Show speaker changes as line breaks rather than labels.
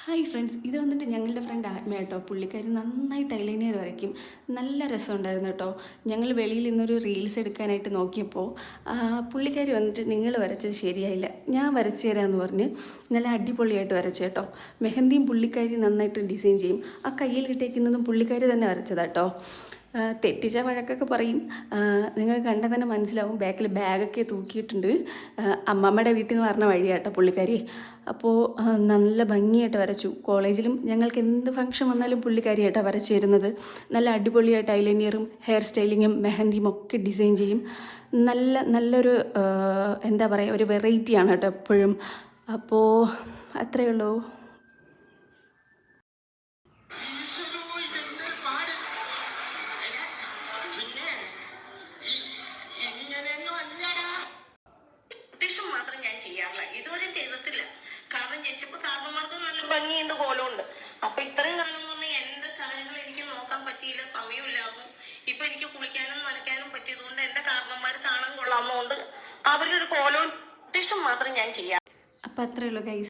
Hi friends, ഇത് വന്നിട്ട് ഞങ്ങളുടെ ഫ്രണ്ട് ആത്മ കേട്ടോ. പുള്ളിക്കാരി നന്നായിട്ട് ഐലൈനർ വരയ്ക്കും. നല്ല രസമുണ്ടായിരുന്നു കേട്ടോ. ഞങ്ങൾ വെളിയിൽ നിന്നൊരു റീൽസ് എടുക്കാനായിട്ട് നോക്കിയപ്പോൾ പുള്ളിക്കാരി വന്നിട്ട് നിങ്ങൾ വരച്ചത് ശരിയായില്ല, ഞാൻ വരച്ചു തരാമെന്ന് പറഞ്ഞ് നല്ല അടിപൊളിയായിട്ട് വരച്ചു കേട്ടോ. മെഹന്തിയും പുള്ളിക്കാരി നന്നായിട്ട് ഡിസൈൻ ചെയ്യും. ആ കയ്യിൽ കിട്ടേക്കുന്നതും പുള്ളിക്കാരി തന്നെ വരച്ചതാട്ടോ. തെറ്റിച്ച വഴക്കൊക്കെ പറയും. നിങ്ങൾക്ക് കണ്ടാൽ തന്നെ മനസ്സിലാവും. ബാക്കിൽ ബാഗൊക്കെ തൂക്കിയിട്ടുണ്ട്. അമ്മമ്മയുടെ വീട്ടിൽ നിന്ന് പറഞ്ഞ വഴിയാട്ടോ പുള്ളിക്കാരി. അപ്പോൾ നല്ല ഭംഗിയായിട്ട് വരച്ചു. കോളേജിലും ഞങ്ങൾക്ക് എന്ത് ഫംഗ്ഷൻ വന്നാലും പുള്ളിക്കാരിയായിട്ടാണ് വരച്ചു തരുന്നത്. നല്ല അടിപൊളിയായിട്ട് ഐലൈനറും ഹെയർ സ്റ്റൈലിങ്ങും മെഹന്തിയും ഒക്കെ ഡിസൈൻ ചെയ്യും. നല്ലൊരു എന്താ പറയുക, ഒരു വെറൈറ്റിയാണ് കേട്ടോ എപ്പോഴും. അപ്പോൾ അത്രയേ ഉള്ളൂ.
മാത്രം ഞാൻ ചെയ്യാറില്ല, ഇതുവരെ ചെയ്തിട്ടില്ല. കാരണം ജനിച്ചപ്പോ കാരണന്മാർക്ക് നല്ല ഭംഗിയുണ്ട്, കോലമുണ്ട്. അപ്പൊ ഇത്രയും കാലം എന്ന് പറഞ്ഞാൽ എന്റെ കാര്യങ്ങൾ എനിക്ക് നോക്കാൻ പറ്റിയില്ല, സമയമില്ലായിരുന്നു. ഇപ്പൊ എനിക്ക് കുളിക്കാനും നനയ്ക്കാനും പറ്റിയതുകൊണ്ട് എന്റെ കാരണന്മാർ കാണാൻ കൊള്ളാവുന്നതുകൊണ്ട് അവരൊരു കോലം മാത്രം ഞാൻ ചെയ്യാം.
അപ്പം അത്രയേ ഉള്ളൂ ഗൈസ്.